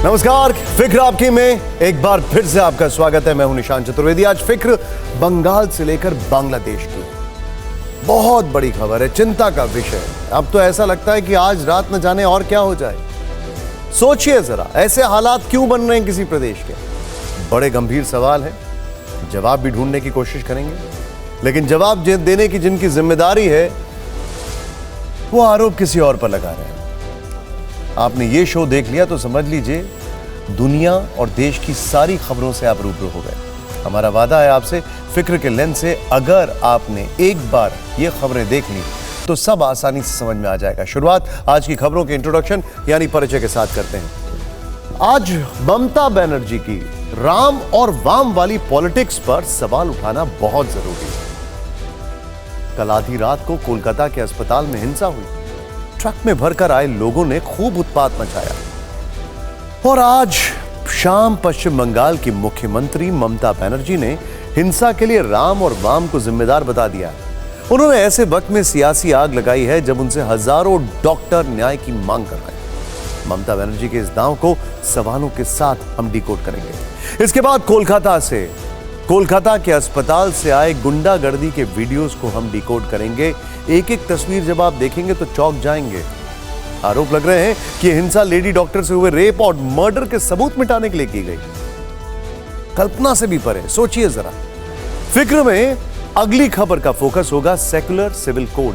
नमस्कार, फिक्र आपकी में एक बार फिर से आपका स्वागत है। मैं हूं निशान चतुर्वेदी। आज फिक्र बंगाल से लेकर बांग्लादेश की बहुत बड़ी खबर है, चिंता का विषय है। अब तो ऐसा लगता है कि आज रात न जाने और क्या हो जाए। सोचिए जरा, ऐसे हालात क्यों बन रहे हैं किसी प्रदेश के? बड़े गंभीर सवाल है, जवाब भी ढूंढने की कोशिश करेंगे, लेकिन जवाब देने की जिनकी जिम्मेदारी है वो आरोप किसी और पर लगा रहे हैं। आपने ये शो देख लिया तो समझ लीजिए दुनिया और देश की सारी खबरों से आप रूबरू हो गए। हमारा वादा है आपसे, फिक्र के लेंस से अगर आपने एक बार ये खबरें देख ली तो सब आसानी से समझ में आ जाएगा। शुरुआत आज की खबरों के इंट्रोडक्शन यानी परिचय के साथ करते हैं। आज ममता बनर्जी की राम और वाम वाली पॉलिटिक्स पर सवाल उठाना बहुत जरूरी है। कल आधी रात को कोलकाता के अस्पताल में हिंसा हुई। ट्रक में भरकर आए लोगों ने खूब उत्पात मचाया और आज शाम पश्चिम बंगाल की मुख्यमंत्री ममता बनर्जी ने हिंसा के लिए राम और वाम को जिम्मेदार बता दिया। उन्होंने ऐसे वक्त में सियासी आग लगाई है जब उनसे हजारों डॉक्टर न्याय की मांग कर रहे हैं। ममता बनर्जी के इस दांव को सवालों के साथ हम डिकोड करेंगे। इसके बाद कोलकाता के अस्पताल से आए गुंडागर्दी के वीडियोस को हम डिकोड करेंगे। एक एक तस्वीर जब आप देखेंगे तो चौंक जाएंगे। आरोप लग रहे हैं कि हिंसा लेडी डॉक्टर से हुए रेप और मर्डर के सबूत मिटाने के लिए की गई। कल्पना से भी परे, सोचिए जरा। फिक्र में अगली खबर का फोकस होगा सेक्युलर सिविल कोड।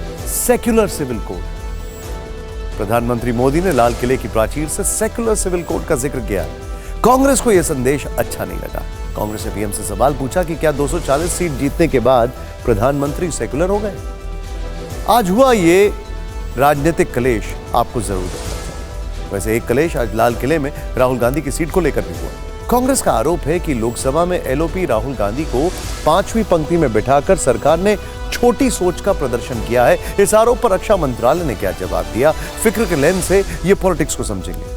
प्रधानमंत्री मोदी ने लाल किले की प्राचीर से सेक्युलर सिविल कोड का जिक्र किया। कांग्रेस को यह संदेश अच्छा नहीं लगा। कांग्रेस ने पीएम से सवाल पूछा कि क्या 240 सीट जीतने के बाद प्रधानमंत्री सेक्युलर हो गए? आज हुआ ये राजनीतिक कलेश आपको जरूर देखना चाहिए। वैसे एक कलेश आज लाल किले में राहुल गांधी की सीट को लेकर भी हुआ। कांग्रेस का आरोप है कि लोकसभा में एलओपी राहुल गांधी को 5वीं पंक्ति में बिठाकर सरकार ने छोटी सोच का प्रदर्शन किया है। इस आरोप पर रक्षा मंत्रालय ने क्या जवाब दिया? फिक्र के लेंस से ये पॉलिटिक्स को समझेंगे।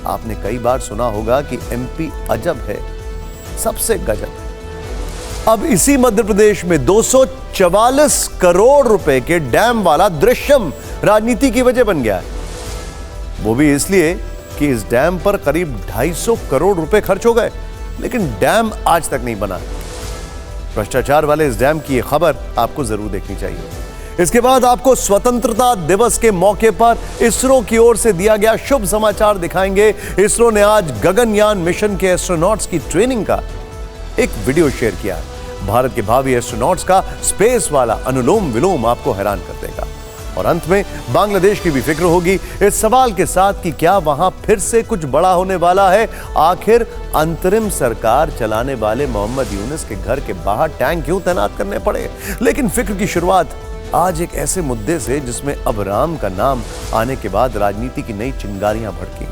आपने कई बार सुना होगा कि एमपी अजब है, सबसे गजब है। अब इसी मध्य प्रदेश में 244 करोड़ रुपए के डैम वाला दृश्यम राजनीति की वजह बन गया है। वो भी इसलिए कि इस डैम पर करीब 250 करोड़ रुपए खर्च हो गए, लेकिन डैम आज तक नहीं बना। भ्रष्टाचार वाले इस डैम की ये खबर आपको जरूर देखनी चाहिए। इसके बाद आपको स्वतंत्रता दिवस के मौके पर इसरो की ओर से दिया गया शुभ समाचार दिखाएंगे। इसरो ने आज गगनयान मिशन के एस्ट्रोनॉट्स की ट्रेनिंग का एक वीडियो शेयर किया। भारत के भावी एस्ट्रोनॉट्स का स्पेस वाला अनुलोम विलोम आपको हैरान कर देगा। और अंत में बांग्लादेश की भी फिक्र होगी, इस सवाल के साथ कि क्या वहां फिर से कुछ बड़ा होने वाला है? आखिर अंतरिम सरकार चलाने वाले मोहम्मद यूनुस के घर के बाहर टैंक क्यों तैनात करने पड़े? लेकिन फिक्र की शुरुआत आज एक ऐसे मुद्दे से जिसमें अब राम का नाम आने के बाद राजनीति की नई चिंगारियां भड़की।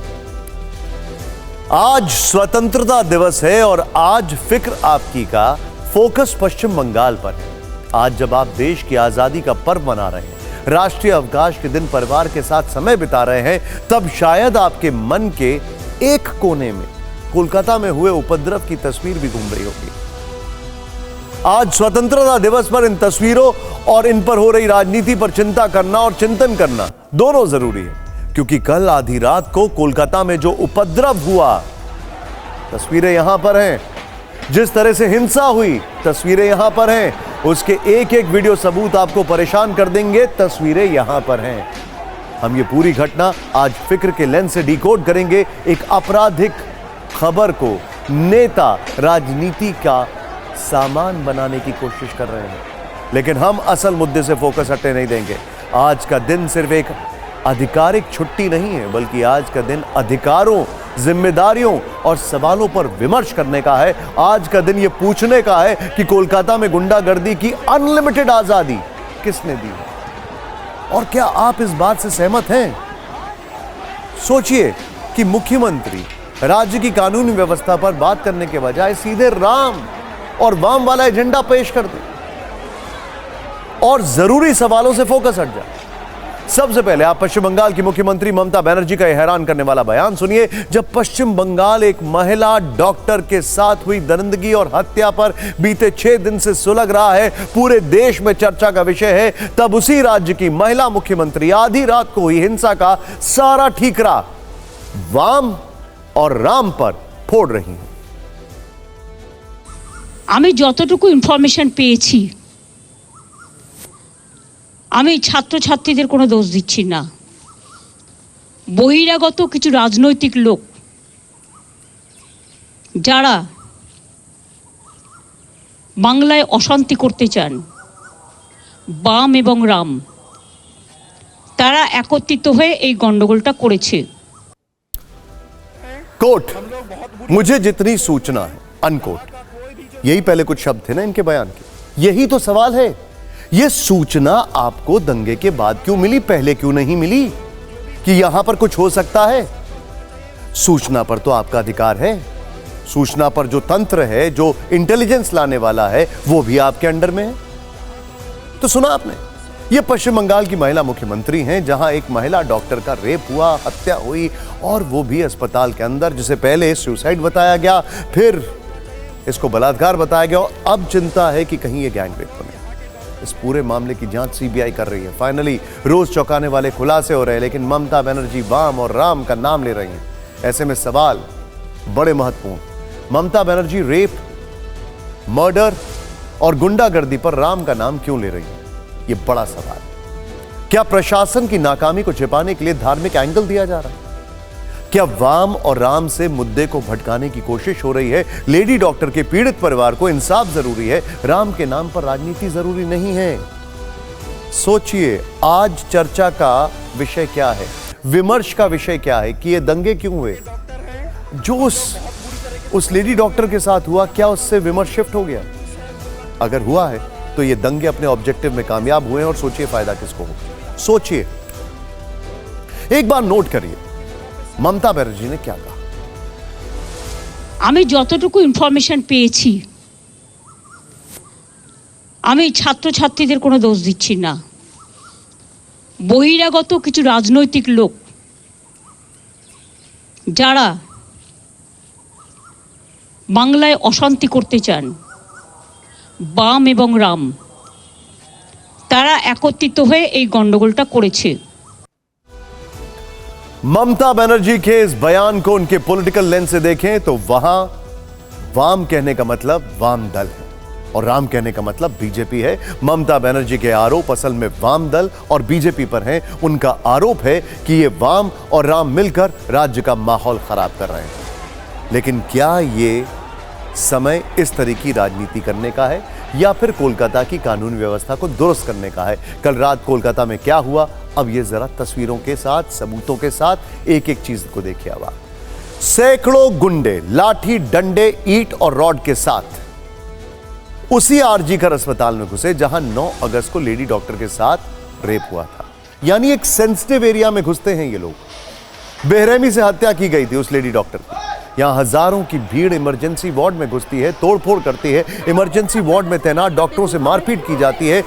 आज स्वतंत्रता दिवस है और आज फिक्र आपकी का फोकस पश्चिम बंगाल पर है। आज जब आप देश की आजादी का पर्व मना रहे हैं, राष्ट्रीय अवकाश के दिन परिवार के साथ समय बिता रहे हैं, तब शायद आपके मन के एक कोने में कोलकाता में हुए उपद्रव की तस्वीर भी घूम रही होगी। आज स्वतंत्रता दिवस पर इन तस्वीरों और इन पर हो रही राजनीति पर चिंता करना और चिंतन करना दोनों जरूरी है, क्योंकि कल आधी रात को कोलकाता में जो उपद्रव हुआ, तस्वीरें यहां पर हैं। जिस तरह से हिंसा हुई, तस्वीरें यहां पर हैं। उसके एक एक वीडियो सबूत आपको परेशान कर देंगे, तस्वीरें यहां पर हैं। हम ये पूरी घटना आज फिक्र के लेंस से डिकोड करेंगे। एक आपराधिक खबर को नेता राजनीति का सामान बनाने की कोशिश कर रहे हैं, लेकिन हम असल मुद्दे से फोकस हटने नहीं देंगे। आज का दिन सिर्फ एक आधिकारिक छुट्टी नहीं है, बल्कि आज का दिन अधिकारों, जिम्मेदारियों और सवालों पर विमर्श करने का है। आज का दिन यह पूछने का है कि कोलकाता में गुंडागर्दी की अनलिमिटेड आजादी किसने दी है? और क्या आप इस बात से सहमत हैं? सोचिए कि मुख्यमंत्री राज्य की कानूनी व्यवस्था पर बात करने के बजाय सीधे राम और वाम वाला एजेंडा पेश कर दे और जरूरी सवालों से फोकस हट जाए। सबसे पहले आप पश्चिम बंगाल की मुख्यमंत्री ममता बनर्जी का हैरान करने वाला बयान सुनिए। जब पश्चिम बंगाल एक महिला डॉक्टर के साथ हुई दरिंदगी और हत्या पर बीते 6 दिन से सुलग रहा है, पूरे देश में चर्चा का विषय है, तब उसी राज्य की महिला मुख्यमंत्री आधी रात को हुई हिंसा का सारा ठीकरा वाम और राम पर फोड़ रही हैं। আমি যতটুকু ইনফরমেশন পেয়েছি, আমি ছাত্রছাত্রীদের কোনো দোষ দিচ্ছি না। বহিরাগত কিছু রাজনৈতিক লোক যারা বাংলায় অশান্তি করতে চান, বাম এবং রাম, তারা একত্রিত হয়ে এই গন্ডগোলটা করেছে। कोट, मुझे जितनी सूचना है, अनकोट, यही पहले कुछ शब्द थे ना इनके बयान के। यही तो सवाल है, यह सूचना आपको दंगे के बाद क्यों मिली, पहले क्यों नहीं मिली कि यहां पर कुछ हो सकता है? सूचना पर तो आपका अधिकार है। सूचना पर जो तंत्र है, जो इंटेलिजेंस लाने वाला है, वो भी आपके अंडर में है। तो सुना आपने, ये पश्चिम बंगाल की महिला मुख्यमंत्री हैं, जहां एक महिला डॉक्टर का रेप हुआ, हत्या हुई, और वो भी अस्पताल के अंदर, जिसे पहले सुसाइड बताया गया, फिर इसको बलात्कार बताया गया, और अब चिंता है कि कहीं ये गैंग रेप बने। इस पूरे मामले की जांच सीबीआई कर रही है। फाइनली रोज चौंकाने वाले खुलासे हो रहे हैं, लेकिन ममता बनर्जी वाम और राम का नाम ले रही हैं। ऐसे में सवाल बड़े महत्वपूर्ण, ममता बनर्जी रेप, मर्डर और गुंडागर्दी पर राम का नाम क्यों ले रही है? यह बड़ा सवाल। क्या प्रशासन की नाकामी को छिपाने के लिए धार्मिक एंगल दिया जा रहा है? क्या वाम और राम से मुद्दे को भटकाने की कोशिश हो रही है? लेडी डॉक्टर के पीड़ित परिवार को इंसाफ जरूरी है, राम के नाम पर राजनीति जरूरी नहीं है। सोचिए, आज चर्चा का विषय क्या है, विमर्श का विषय क्या है कि ये दंगे क्यों हुए? जो उस लेडी डॉक्टर के साथ हुआ, क्या उससे विमर्श शिफ्ट हो गया? अगर हुआ है तो ये दंगे अपने ऑब्जेक्टिव में कामयाब हुए हैं, और सोचिए फायदा किसको होगा। सोचिए, एक बार नोट करिए ममता बनर्जी ने क्या कहा। আমি যতটুকু ইনফরমেশন পেয়েছি, আমি ছাত্রছাত্রীদের কোনো দোষ দিচ্ছি না। বহিরাগত কিছু রাজনৈতিক লোক যারা বাংলায় অশান্তি করতে চান, বাম এবং রাম, তারা একত্রিত হয়ে এই গন্ডগোলটা করেছে। ममता बनर्जी के इस बयान को उनके पॉलिटिकल लेंस से देखें तो वहां वाम कहने का मतलब वाम दल है, और राम कहने का मतलब बीजेपी है। ममता बनर्जी के आरोप असल में वाम दल और बीजेपी पर हैं। उनका आरोप है कि ये वाम और राम मिलकर राज्य का माहौल खराब कर रहे हैं। लेकिन क्या ये समय इस तरह की राजनीति करने का है, या फिर कोलकाता की कानून व्यवस्था को दुरुस्त करने का है? कल रात कोलकाता में क्या हुआ, अब ये जरा तस्वीरों के साथ, सबूतों के साथ एक एक चीज को देखिए। अब सैकड़ों गुंडे लाठी, डंडे, ईंट और रॉड के साथ उसी आरजीकर अस्पताल में घुसे जहां 9 अगस्त को लेडी डॉक्टर के साथ रेप हुआ था। यानी एक सेंसिटिव एरिया में घुसते हैं ये लोग। बेरहमी से हत्या की गई थी उस लेडी डॉक्टर की। यहां हजारों की भीड़ इमरजेंसी वार्ड में घुसती है, तोड़फोड़ करती है, इमरजेंसी वार्ड में तैनात डॉक्टरों से मारपीट की जाती है।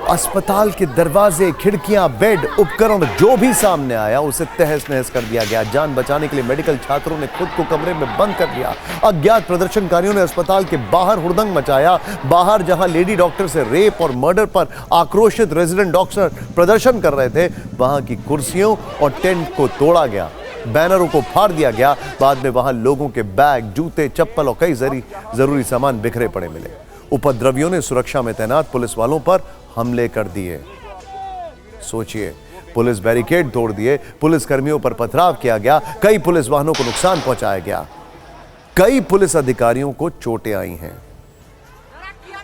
अस्पताल के दरवाजे, खिड़कियां, बेड, उपकरण जो भी सामने आया उसे तहस नहस कर दिया गया। जान बचाने के लिए मेडिकल छात्रों ने खुद को कमरे में बंद कर दिया। अज्ञात प्रदर्शनकारियों ने अस्पताल के बाहर हुड़दंग मचाया। बाहर जहां लेडी डॉक्टर से रेप और मर्डर पर आक्रोशित रेजिडेंट डॉक्टर प्रदर्शन कर रहे थे, वहां की कुर्सियों और टेंट को तोड़ा गया, बैनरों को फाड़ दिया गया। बाद में वहां लोगों के बैग, जूते, चप्पल और कई जरूरी सामान बिखरे पड़े मिले। उपद्रवियों ने सुरक्षा में तैनात पुलिस वालों पर हमले कर दिए। सोचिए, पुलिस बैरिकेड तोड़ दिए, पुलिस कर्मियों पर पथराव किया गया, कई पुलिस वाहनों को नुकसान पहुंचाया गया, कई पुलिस अधिकारियों को चोटें आई हैं।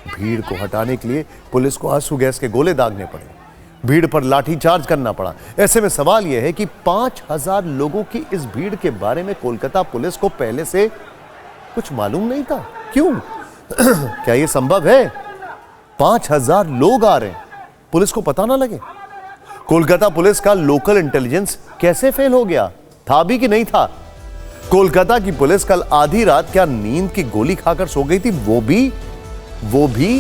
भीड़ को हटाने के लिए पुलिस को आंसू गैस के गोले दागने पड़े, भीड़ पर लाठीचार्ज करना पड़ा। ऐसे में सवाल यह है कि 5000 लोगों की इस भीड़ के बारे में कोलकाता पुलिस को पहले से कुछ मालूम नहीं था। क्यों? क्या यह संभव है? 5000 लोग आ रहे हैं, पुलिस को पता ना लगे? कोलकाता पुलिस का लोकल इंटेलिजेंस कैसे फेल हो गया? था भी कि नहीं था? कोलकाता की पुलिस कल आधी रात क्या नींद की गोली खाकर सो गई थी? वो भी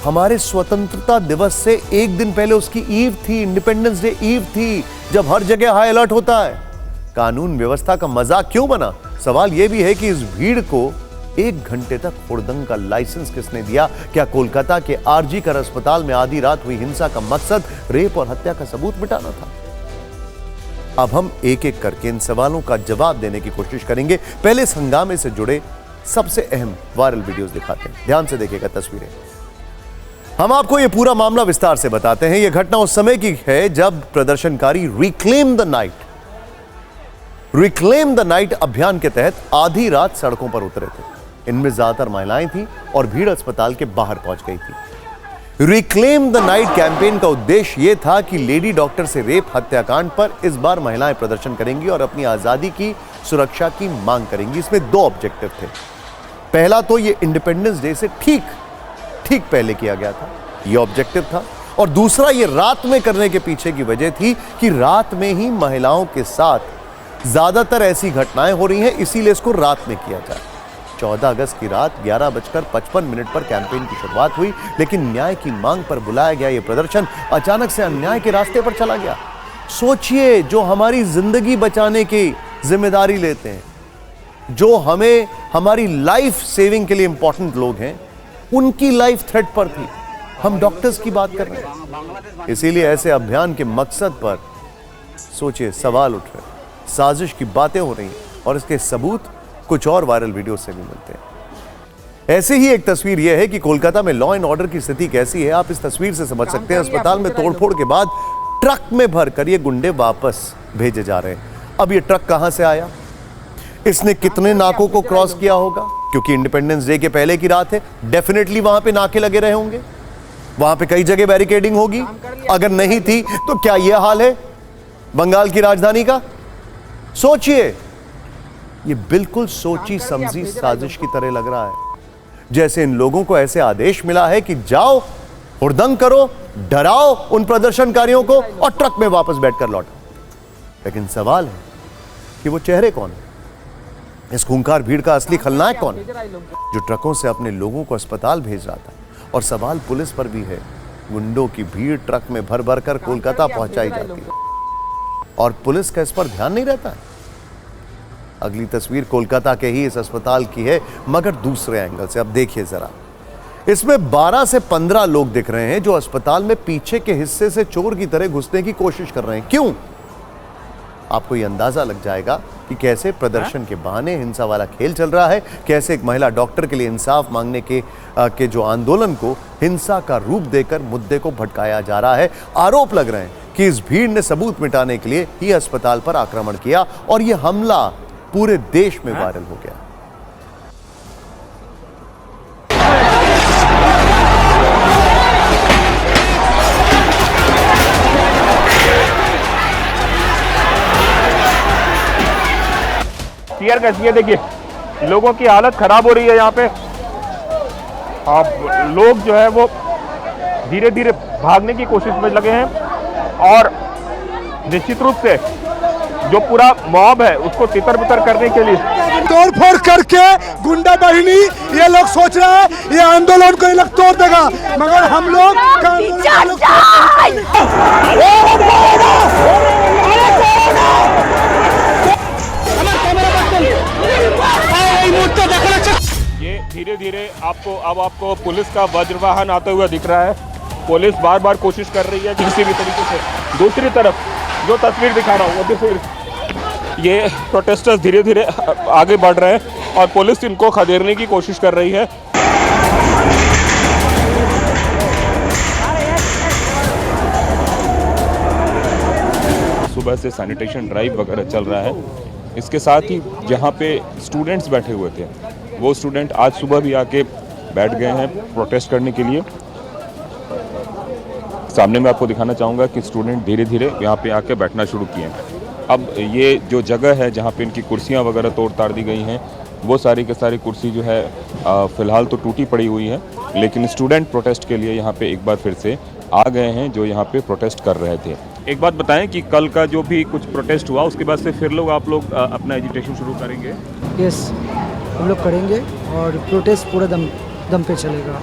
हमारे स्वतंत्रता दिवस से एक दिन पहले उसकी ईव थी, इंडिपेंडेंस डे ईव थी, जब हर जगह हाई अलर्ट होता है। कानून व्यवस्था का मजाक क्यों बना? सवाल यह भी है कि इस भीड़ को 1 घंटे तक हुड़दंग का लाइसेंस किसने दिया? क्या कोलकाता के आरजीकर अस्पताल में आधी रात हुई हिंसा का मकसद रेप और हत्या का सबूत मिटाना था? अब हम एक एक करके इन सवालों का जवाब देने की कोशिश करेंगे। पहले इस हंगामे से जुड़े सबसे अहम वायरल वीडियोस दिखाते हैं, ध्यान से देखिएगा तस्वीरें। हम आपको यह पूरा मामला विस्तार से बताते हैं। यह घटना उस समय की है जब प्रदर्शनकारी रिक्लेम द नाइट अभियान के तहत आधी रात सड़कों पर उतरे थे। इनमें ज्यादातर महिलाएं थीं और भीड़ अस्पताल के बाहर पहुंच गई थी। रिक्लेम द नाइट कैंपेन का उद्देश्य यह था कि लेडी डॉक्टर से रेप हत्याकांड पर इस बार महिलाएं प्रदर्शन करेंगी और अपनी आजादी की सुरक्षा की मांग करेंगी। इसमें दो ऑब्जेक्टिव थे। पहला तो यह इंडिपेंडेंस डे से ठीक पहले किया गया था, यह ऑब्जेक्टिव था, और दूसरा यह रात में करने के पीछे की वजह थी कि रात में ही महिलाओं के साथ ज्यादातर ऐसी घटनाएं हो रही हैं, इसीलिए इसको रात में किया जाए। 14 अगस्त की रात 11:55 पर कैंपेन की शुरुआत हुई, लेकिन न्याय की मांग पर बुलाया गया यह प्रदर्शन अचानक से अन्याय के रास्ते पर चला गया। सोचिए, जो हमारी जिंदगी बचाने की जिम्मेदारी लेते हैं, जो हमें हमारी लाइफ सेविंग के लिए इंपॉर्टेंट लोग हैं, उनकी लाइफ थ्रेट पर थी। हम डॉक्टर्स की बात कर रहे हैं। इसीलिए ऐसे अभियान के मकसद पर सोचिए सवाल उठ रहे, साजिश की बातें हो रही हैं और इसके सबूत कुछ और वायरल वीडियो से भी मिलते हैं। ऐसे ही एक तस्वीर यह है कि कोलकाता में लॉ एंड ऑर्डर की स्थिति कैसी है, आप इस तस्वीर से समझ सकते हैं। अस्पताल में तोड़फोड़ के बाद ट्रक में भरकर ये गुंडे वापस भेजे जा रहे हैं। अब ये ट्रक कहां से आया, इसने कितने नाकों को क्रॉस किया होगा, क्योंकि इंडिपेंडेंस डे के पहले की रात है, डेफिनेटली वहां पे नाके लगे रहे होंगे, वहां पे कई जगह बैरिकेडिंग होगी। अगर नहीं थी तो क्या यह हाल है बंगाल की राजधानी का? सोचिए, यह बिल्कुल सोची समझी साजिश की तरह लग रहा है, जैसे इन लोगों को ऐसे आदेश मिला है कि जाओ हुड़दंग करो, डराओ उन प्रदर्शनकारियों को और ट्रक में वापस बैठकर लौटो। लेकिन सवाल है कि वो चेहरे कौन है, इस खूंखार भीड़ का असली खलनायक कौन है, जो ट्रकों से अपने लोगों को अस्पताल भेज रहा था। और सवाल पुलिस पर भी है। गुंडों की भीड़ ट्रक में भर भर कर कोलकाता पहुंचाई जाती है और पुलिस का इस पर ध्यान नहीं रहता है। अगली तस्वीर कोलकाता के ही इस अस्पताल की है, मगर दूसरे एंगल से। अब देखिए जरा, इसमें 12 से 15 लोग दिख रहे हैं जो अस्पताल में पीछे के हिस्से से चोर की तरह घुसने की कोशिश कर रहे हैं। क्यों? आपको यह अंदाजा लग जाएगा कि कैसे प्रदर्शन के बहाने हिंसा वाला खेल चल रहा है, कैसे एक महिला डॉक्टर के लिए इंसाफ मांगने के जो आंदोलन को हिंसा का रूप देकर मुद्दे को भटकाया जा रहा है। आरोप लग रहे हैं कि इस भीड़ ने सबूत मिटाने के लिए ही अस्पताल पर आक्रमण किया और यह हमला पूरे देश में वायरल हो गया। टीयर गैस, ये देखिए लोगों की हालत खराब हो रही है यहाँ पे। अब लोग जो है वो धीरे धीरे भागने की कोशिश में लगे हैं और निश्चित रूप से जो पूरा मॉब है उसको तितर बितर करने के लिए तोड़फोड़ करके गुंडा बाहिनी ये लोग सोच रहा है ये आंदोलन को ये लोग तोड़ देगा, मगर हम लोग ये धीरे धीरे आपको पुलिस का वज्रवाहन आते हुए दिख रहा है। पुलिस बार बार कोशिश कर रही है किसी भी तरीके से। दूसरी तरफ जो तस्वीर दिखा रहा हूँ, वो फिर ये प्रोटेस्टर्स धीरे धीरे आगे बढ़ रहे हैं और पुलिस इनको खदेड़ने की कोशिश कर रही है। सुबह से सैनिटेशन ड्राइव वगैरह चल रहा है। इसके साथ ही जहाँ पे स्टूडेंट्स बैठे हुए थे, वो स्टूडेंट आज सुबह भी आके बैठ गए हैं प्रोटेस्ट करने के लिए। सामने मैं आपको दिखाना चाहूँगा कि स्टूडेंट धीरे धीरे यहाँ पे आके बैठना शुरू किए हैं। अब ये जो जगह है जहाँ पे इनकी कुर्सियाँ वगैरह तोड़ ताड़ दी गई हैं, वो सारी के सारी कुर्सी जो है फ़िलहाल तो टूटी पड़ी हुई है, लेकिन स्टूडेंट प्रोटेस्ट के लिए यहाँ पे एक बार फिर से आ गए हैं जो यहाँ पे प्रोटेस्ट कर रहे थे। एक बात बताएं कि कल का जो भी कुछ प्रोटेस्ट हुआ उसके बाद से फिर आप लोग अपना एजिटेशन शुरू करेंगे? यस, हम लोग करेंगे और प्रोटेस्ट पूरा दम पे चलेगा।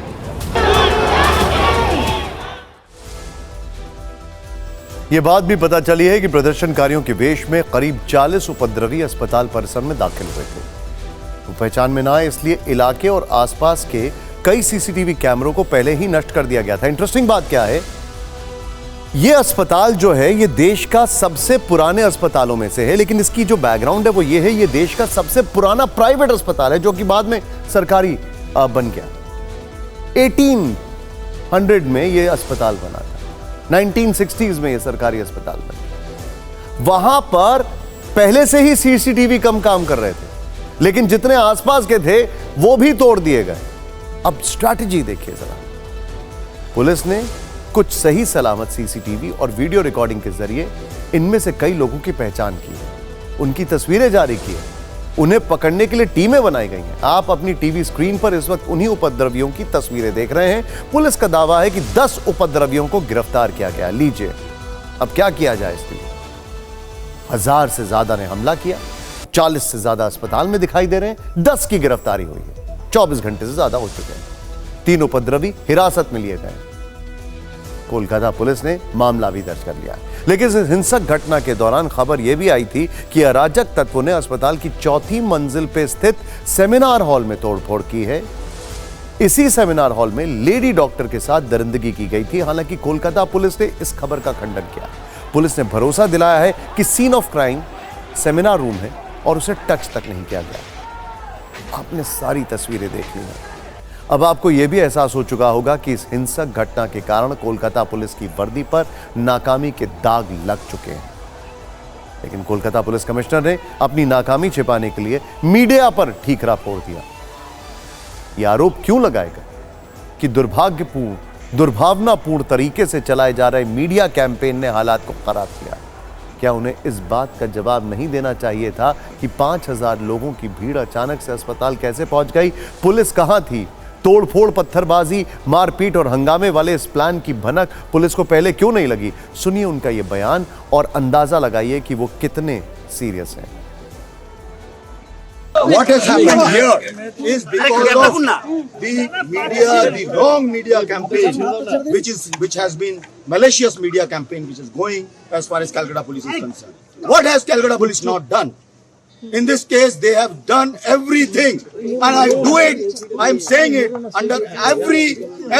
ये बात भी पता चली है कि प्रदर्शनकारियों के वेश में करीब 40 उपद्रवी अस्पताल परिसर में दाखिल हुए थे। वो पहचान में ना आए इसलिए इलाके और आसपास के कई सीसीटीवी कैमरों को पहले ही नष्ट कर दिया गया था। इंटरेस्टिंग बात क्या है ये अस्पताल जो है ये देश का सबसे पुराने अस्पतालों में से है, लेकिन इसकी जो बैकग्राउंड है वो ये है, ये देश का सबसे पुराना प्राइवेट अस्पताल है जो कि बाद में सरकारी बन गया। 1800 में ये अस्पताल बना था, 1960s में ये सरकारी अस्पताल बन गया। वहां पर पहले से ही सीसीटीवी कम काम कर रहे थे, लेकिन जितने आसपास के थे वो भी तोड़ दिए गए। अब स्ट्रैटेजी देखिए जरा, पुलिस ने कुछ सही सलामत सीसीटीवी और वीडियो रिकॉर्डिंग के जरिए इनमें से कई लोगों की पहचान की है, उनकी तस्वीरें जारी की है, उन्हें पकड़ने के लिए टीमें बनाई गई हैं। आप अपनी टीवी स्क्रीन पर इस वक्त उन्हीं उपद्रवियों की तस्वीरें देख रहे हैं। पुलिस का दावा है कि 10 उपद्रवियों को गिरफ्तार किया गया। लीजिए, अब क्या किया जाए इसके लिए? 1000 से ज्यादा ने हमला किया, 40 से ज्यादा अस्पताल में दिखाई दे रहे हैं, 10 की गिरफ्तारी हुई है, 24 घंटे से ज्यादा हो चुके हैं। 3 उपद्रवी हिरासत में लिए गए। कोलकाता पुलिस ने मामला भी दर्ज कर लिया है। लेकिन इस हिंसक घटना के दौरान खबर यह भी आई थी कि अराजक तत्वों ने अस्पताल की 4थी मंजिल पर स्थित सेमिनार हॉल में तोड़फोड़ की है। इसी सेमिनार हॉल में लेडी डॉक्टर के साथ दरिंदगी की गई थी। हालांकि कोलकाता पुलिस ने इस खबर का खंडन किया। पुलिस ने भरोसा दिलाया है कि scene of crime seminar room है और उसे टच तक नहीं किया गया। आपने सारी तस्वीरें देख ली हैं। अब आपको यह भी एहसास हो चुका होगा कि इस हिंसक घटना के कारण कोलकाता पुलिस की वर्दी पर नाकामी के दाग लग चुके हैं। लेकिन कोलकाता पुलिस कमिश्नर ने अपनी नाकामी छिपाने के लिए मीडिया पर ठीकरा फोड़ दिया। यह आरोप क्यों लगाएगा कि दुर्भावनापूर्ण तरीके से चलाए जा रहे मीडिया कैंपेन ने हालात को खराब किया? क्या उन्हें इस बात का जवाब नहीं देना चाहिए था कि 5000 लोगों की भीड़ अचानक से अस्पताल कैसे पहुंच गई? पुलिस कहां थी? तोड़फोड़, पत्थरबाजी, मारपीट और हंगामे वाले इस प्लान की भनक पुलिस को पहले क्यों नहीं लगी? सुनिए उनका यह बयान और अंदाजा लगाइए कि वो कितने सीरियस हैं। What has happened here is because of the media, the wrong media campaign, which has been malicious media campaign, which is going as far as Calcutta Police is concerned. What has Calcutta Police not done? In this case, they have done everything, and I do it. I am saying it under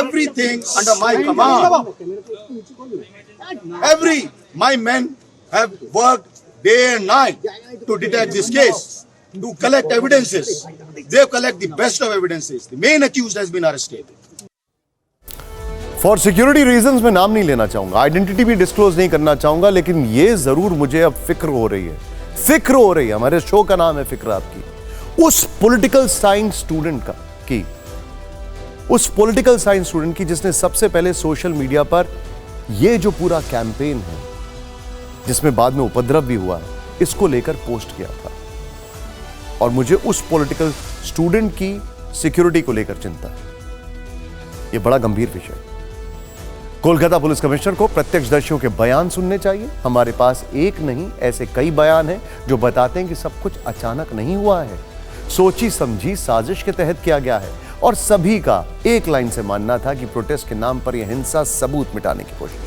everything under my command. My men have worked day and night to detect this case, to collect evidences. They have collected the best of evidences. The main accused has been arrested. For security reasons मैं नाम नहीं लेना चाहूंगा, identity भी disclose नहीं करना चाहूंगा, लेकिन यह जरूर मुझे अब फिक्र हो रही है। हमारे शो का नाम है फिक्र आपकी। उस पॉलिटिकल साइंस स्टूडेंट की जिसने सबसे पहले सोशल मीडिया पर यह जो पूरा कैंपेन है, जिसमें बाद में उपद्रव भी हुआ है, इसको लेकर पोस्ट किया था। और मुझे उस पॉलिटिकल स्टूडेंट की सिक्योरिटी को लेकर चिंता है। यह बड़ा गंभीर विषय है। कोलकाता पुलिस कमिश्नर को प्रत्यक्षदर्शियों के बयान सुनने चाहिए। हमारे पास एक नहीं, ऐसे कई बयान हैं जो बताते हैं कि सब कुछ अचानक नहीं हुआ है, सोची समझी साजिश के तहत किया गया है। और सभी का एक लाइन से मानना था कि प्रोटेस्ट के नाम पर यह हिंसा सबूत मिटाने की कोशिश।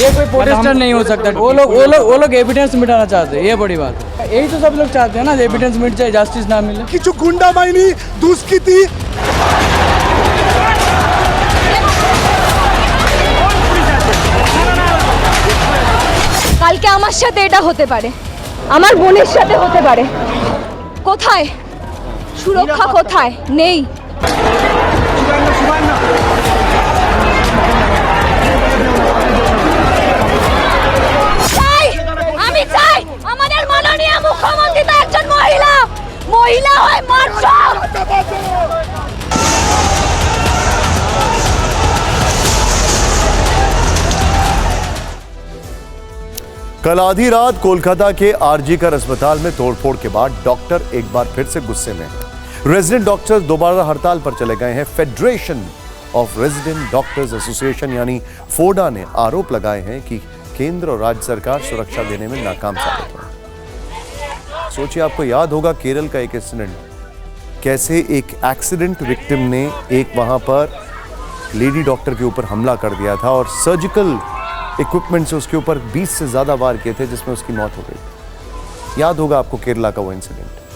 ये कोई प्रोटेस्टर नहीं हो सकता। वो लोग एविडेंस मिटाना चाहते हैं, ये बड़ी बात है। यही तो सब लोग चाहते हैं ना, एविडेंस मिट जाए, जस्टिस ना मिले। কিছু গুন্ডা বাহিনী দুষ্কৃতী কালকে আমার সাথে এটা হতে পারে, আমার বোনের সাথে হতে পারে। কোথায় সুরক্ষা? কোথায় নেই? আমি চাই আমাদের মাননীয় মুখ্যমন্ত্রী তো একজন মহিলা হয় মারছো। कल आधी रात कोलकाता के आरजीकर अस्पताल में तोड़फोड़ के बाद डॉक्टर एक बार फिर से गुस्से में हैं। रेजिडेंट डॉक्टर्स दोबारा हड़ताल पर चले गए हैं। Federation of resident doctors association यानी फोडा ने आरोप लगाए हैं कि केंद्र और राज्य सरकार सुरक्षा देने में नाकाम साबित हुई। सोचिए, आपको याद होगा केरल का एक इंसिडेंट, कैसे एक एक्सीडेंट विक्टिम ने एक वहां पर लेडी डॉक्टर के ऊपर हमला कर दिया था और सर्जिकल इक्विपमेंट से उसके ऊपर 20 से ज़्यादा वार किए थे, जिसमें उसकी मौत हो गई। याद होगा आपको केरला का वो इंसिडेंट।